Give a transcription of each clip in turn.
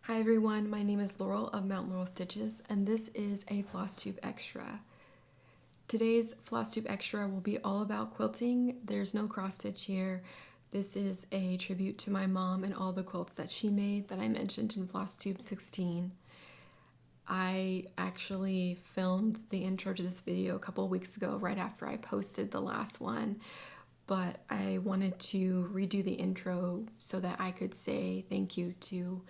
Hi everyone, my name is Laurel of Mount Laurel Stitches, and this is a Flosstube Extra. Today's Flosstube Extra will be all about quilting. There's no cross stitch here. This is a tribute to my mom and all the quilts that she made that I mentioned in Flosstube 16. I actually filmed the intro to this video a couple weeks ago, right after I posted the last one, but I wanted to redo the intro so that I could say thank you to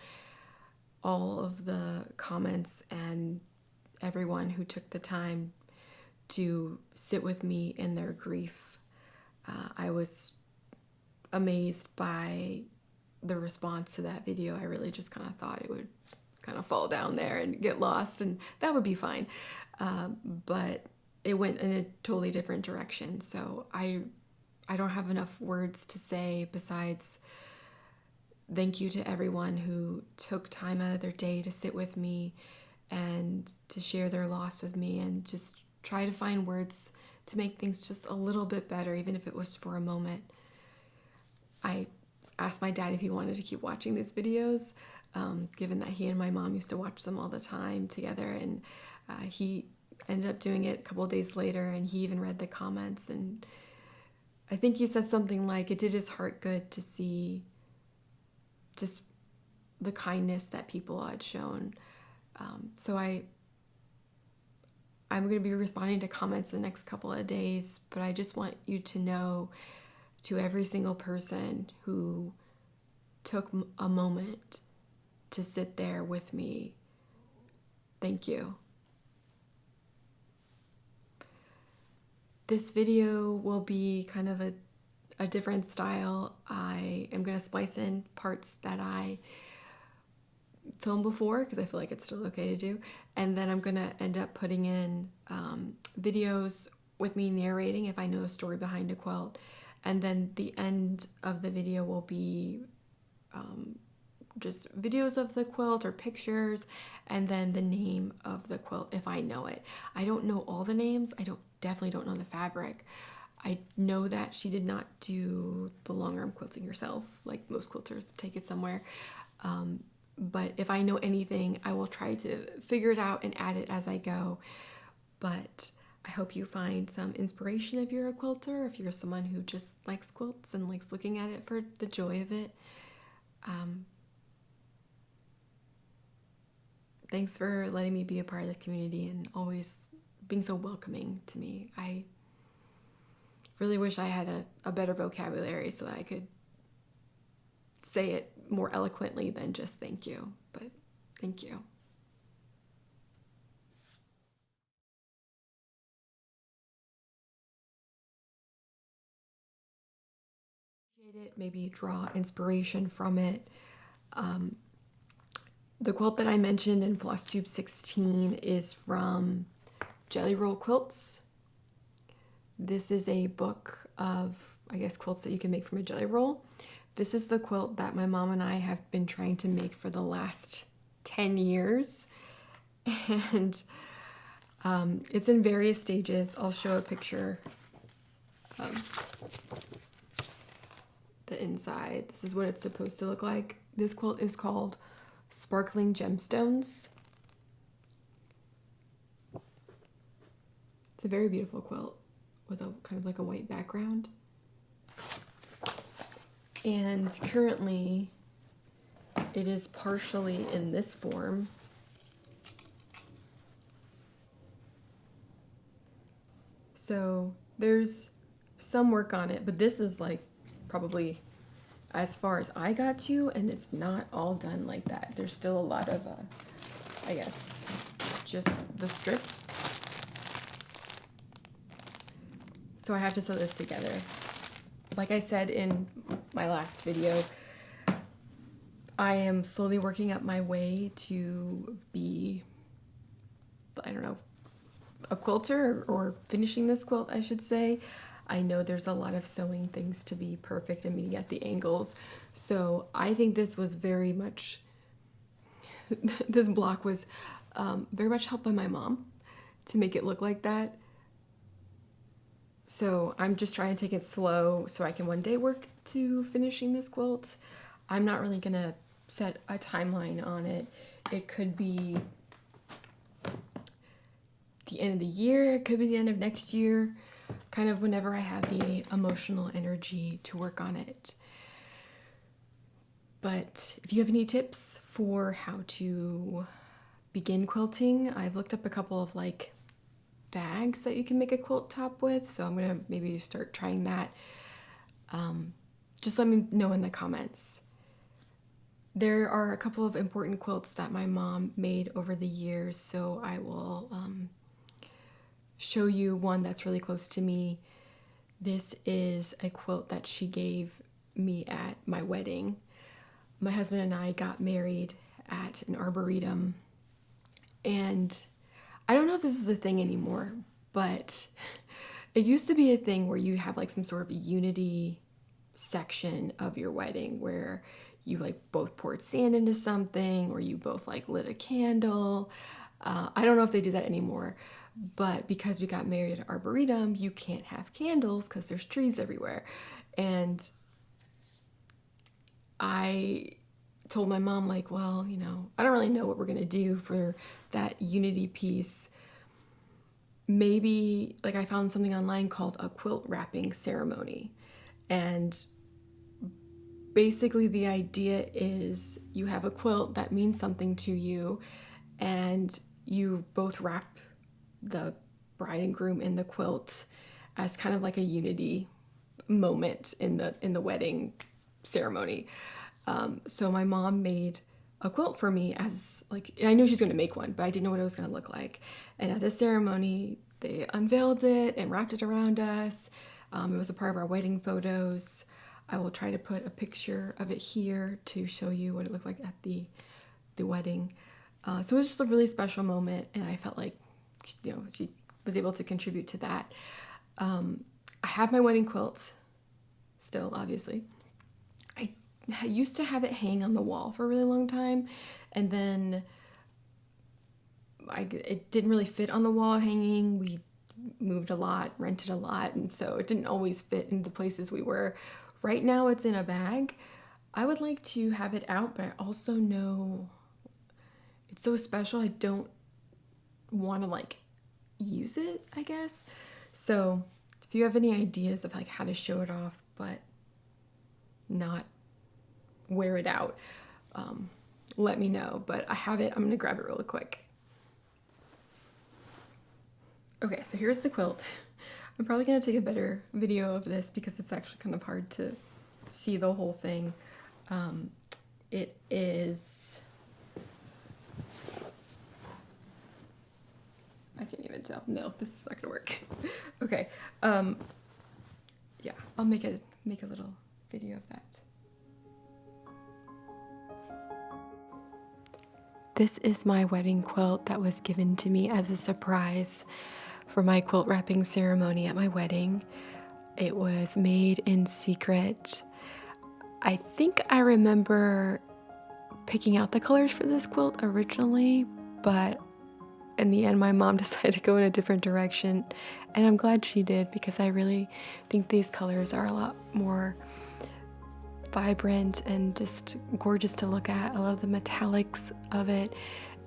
all of the comments and everyone who took the time to sit with me in their grief. I was amazed by the response to that video. I really just kind of thought it would kind of fall down there and get lost, and that would be fine. But it went in a totally different direction. So I don't have enough words to say besides thank you to everyone who took time out of their day to sit with me and to share their loss with me and just try to find words to make things just a little bit better, even if it was for a moment. I asked my dad if he wanted to keep watching these videos, given that he and my mom used to watch them all the time together, and he ended up doing it a couple of days later, and he even read the comments, and I think he said something like it did his heart good to see just the kindness that people had shown. So I'm going to be responding to comments in the next couple of days, but I just want you to know, to every single person who took a moment to sit there with me, thank you. This video will be kind of a different style. I am going to splice in parts that I filmed before because I feel like it's still okay to do, and then I'm going to end up putting in videos with me narrating if I know a story behind a quilt, and then the end of the video will be just videos of the quilt or pictures, and then the name of the quilt if I know it. I don't know all the names. I definitely don't know the fabric. I know that she did not do the long arm quilting herself, like most quilters take it somewhere. But if I know anything, I will try to figure it out and add it as I go. But I hope you find some inspiration if you're a quilter, if you're someone who just likes quilts and likes looking at it for the joy of it. Thanks for letting me be a part of this community and always being so welcoming to me. I really wish I had a better vocabulary so that I could say it more eloquently than just thank you, but thank you. Maybe draw inspiration from it. The quilt that I mentioned in Flosstube 16 is from Jelly Roll Quilts. This is a book of, I guess, quilts that you can make from a jelly roll. This is the quilt that my mom and I have been trying to make for the last 10 years. And it's in various stages. I'll show a picture of the inside. This is what it's supposed to look like. This quilt is called Sparkling Gemstones. It's a very beautiful quilt with a kind of like a white background. And currently it is partially in this form. So there's some work on it, but this is like probably as far as I got to, and it's not all done like that. There's still a lot of, I guess, just the strips. So I have to sew this together. Like I said in my last video, I am slowly working up my way to be, I don't know, a quilter or finishing this quilt, I should say. I know there's a lot of sewing things to be perfect and meeting at the angles. So I think this was very much, this block was very much helped by my mom to make it look like that. So I'm just trying to take it slow so I can one day work to finishing this quilt. I'm not really gonna set a timeline on it. It could be the end of the year, it could be the end of next year, kind of whenever I have the emotional energy to work on it. But if you have any tips for how to begin quilting, I've looked up a couple of like bags that you can make a quilt top with, so I'm gonna maybe start trying that. Just let me know in the comments. There are a couple of important quilts that my mom made over the years, so I will show you one that's really close to me. This is a quilt that she gave me at my wedding. My husband and I got married at an arboretum, and I don't know if this is a thing anymore, but it used to be a thing where you have like some sort of unity section of your wedding where you like both poured sand into something or you both like lit a candle. I don't know if they do that anymore, but because we got married at arboretum, you can't have candles because there's trees everywhere. And I told my mom, like, well, you know, I don't really know what we're gonna do for that unity piece. Maybe, like, I found something online called a quilt wrapping ceremony. And basically the idea is you have a quilt that means something to you, and you both wrap the bride and groom in the quilt as kind of like a unity moment in the wedding ceremony. So my mom made a quilt for me as like, I knew she was going to make one, but I didn't know what it was going to look like. And at this ceremony, they unveiled it and wrapped it around us. It was a part of our wedding photos. I will try to put a picture of it here to show you what it looked like at the wedding. So it was just a really special moment, and I felt like, you know, she was able to contribute to that. I have my wedding quilt still, obviously. I used to have it hang on the wall for a really long time, and then it didn't really fit on the wall hanging. We moved a lot, rented a lot, and so it didn't always fit into the places we were. Right now it's in a bag. I would like to have it out, but I also know it's so special I don't want to like use it, I guess. So if you have any ideas of like how to show it off but not wear it out, let me know. But I have it. I'm gonna grab it really quick. Okay, so here's the quilt. I'm probably gonna take a better video of this because it's actually kind of hard to see the whole thing. It is, I can't even tell. No, this is not gonna work. Okay, yeah, I'll make a little video of that. This is my wedding quilt that was given to me as a surprise for my quilt wrapping ceremony at my wedding. It was made in secret. I think I remember picking out the colors for this quilt originally, but in the end my mom decided to go in a different direction, and I'm glad she did because I really think these colors are a lot more vibrant and just gorgeous to look at. I love the metallics of it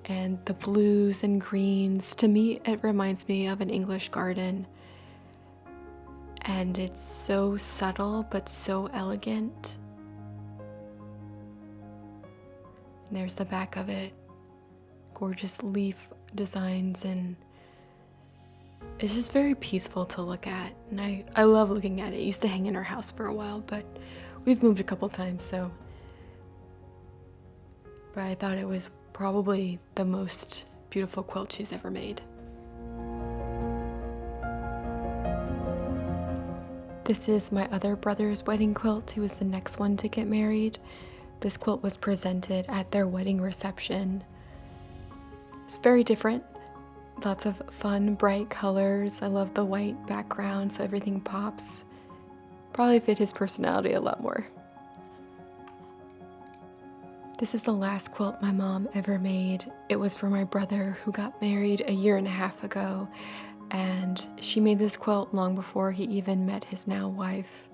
and the blues and greens. To me, it reminds me of an English garden, and it's so subtle but so elegant. And there's the back of it, gorgeous leaf designs, and it's just very peaceful to look at, and I love looking at it. It used to hang in our house for a while, but we've moved a couple times, so. But I thought it was probably the most beautiful quilt she's ever made. This is my other brother's wedding quilt. He was the next one to get married. This quilt was presented at their wedding reception. It's very different. Lots of fun, bright colors. I love the white background, so everything pops. Probably fit his personality a lot more. This is the last quilt my mom ever made. It was for my brother who got married a year and a half ago, and she made this quilt long before he even met his now wife,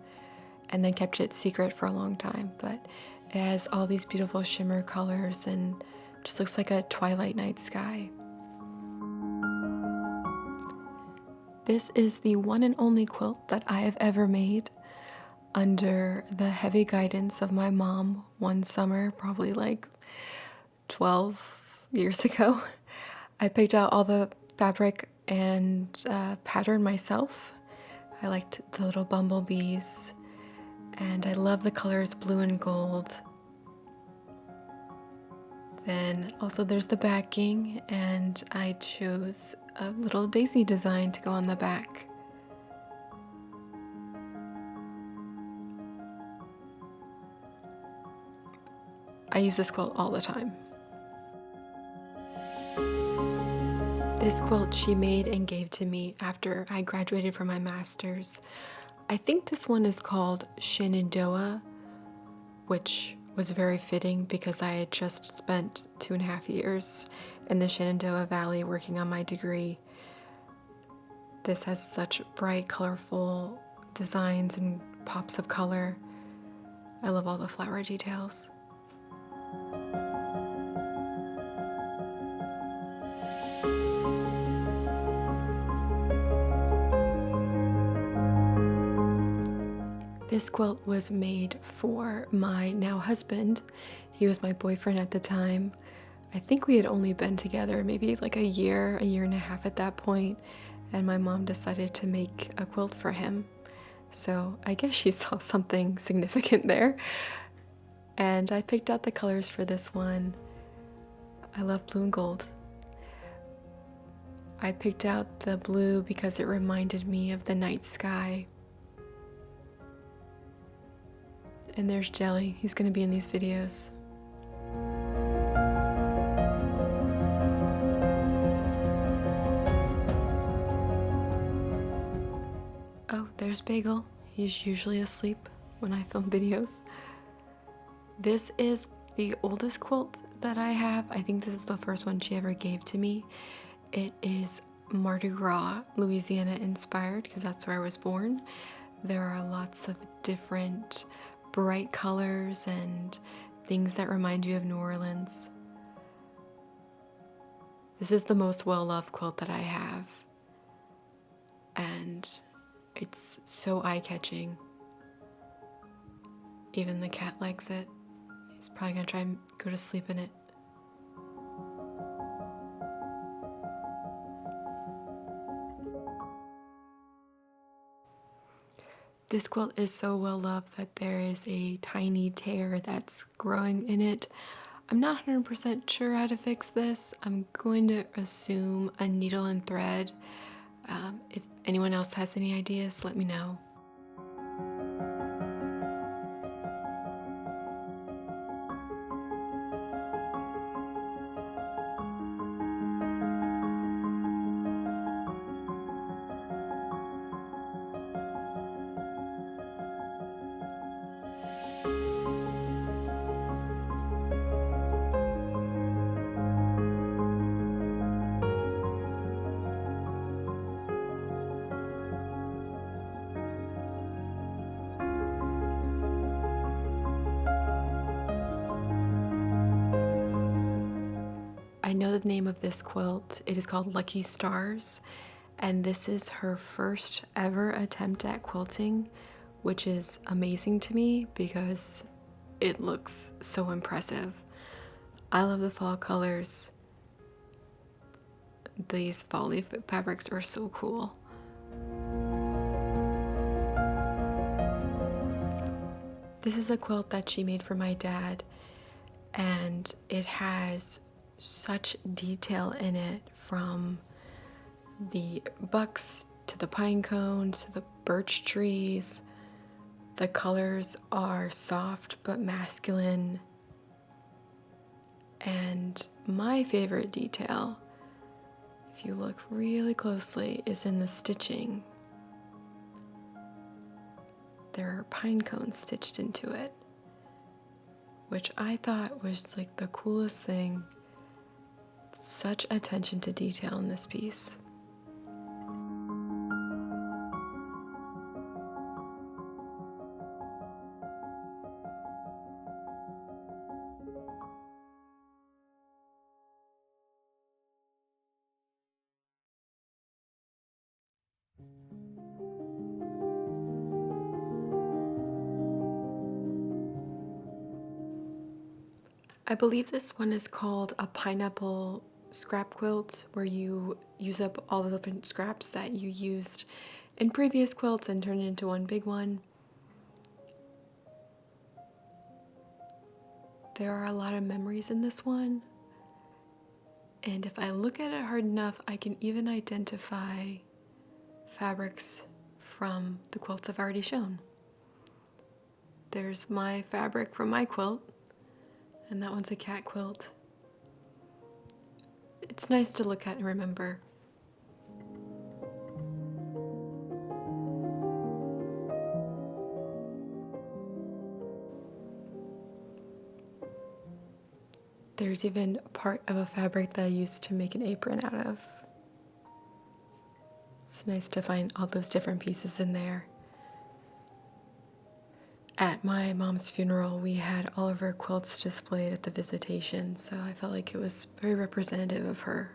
and then kept it secret for a long time. But It has all these beautiful shimmer colors and just looks like a twilight night sky. This is the one and only quilt that I have ever made under the heavy guidance of my mom one summer, probably like 12 years ago. I picked out all the fabric and pattern myself. I liked the little bumblebees, and I love the colors blue and gold. Then also there's the backing, and I chose a little daisy design to go on the back. I use this quilt all the time. This quilt she made and gave to me after I graduated from my master's. I think this one is called Shenandoah, which was very fitting because I had just spent 2.5 years in the Shenandoah Valley working on my degree. This has such bright, colorful designs and pops of color. I love all the flower details. This quilt was made for my now husband. He was my boyfriend at the time. I think we had only been together maybe like a year and a half at that point, and my mom decided to make a quilt for him. So I guess she saw something significant there. And I picked out the colors for this one. I love blue and gold. I picked out the blue because it reminded me of the night sky. And there's Jelly. He's going to be in these videos. Oh, there's Bagel. He's usually asleep when I film videos. This is the oldest quilt that I have. I think this is the first one she ever gave to me. It is Mardi Gras, Louisiana inspired, because that's where I was born. There are lots of different bright colors and things that remind you of New Orleans. This is the most well-loved quilt that I have, and it's so eye-catching. Even the cat likes it. He's probably gonna try and go to sleep in it. This quilt is so well loved that there is a tiny tear that's growing in it. I'm not 100% sure how to fix this. I'm going to assume a needle and thread. If anyone else has any ideas, let me know. I know the name of this quilt. It is called Lucky Stars, and this is her first ever attempt at quilting, which is amazing to me because it looks so impressive. I love the fall colors. These fall leaf fabrics are so cool. This is a quilt that she made for my dad, and it has such detail in it, from the bucks to the pine cones to the birch trees. The colors are soft but masculine. And my favorite detail, if you look really closely, is in the stitching. There are pine cones stitched into it, which I thought was like the coolest thing. Such attention to detail in this piece. I believe this one is called a pineapple scrap quilt, where you use up all the different scraps that you used in previous quilts and turn it into one big one. There are a lot of memories in this one, and if I look at it hard enough, I can even identify fabrics from the quilts I've already shown. There's my fabric from my quilt, and that one's a cat quilt. It's nice to look at and remember. There's even a part of a fabric that I used to make an apron out of. It's nice to find all those different pieces in there. At my mom's funeral, we had all of her quilts displayed at the visitation, so I felt like it was very representative of her.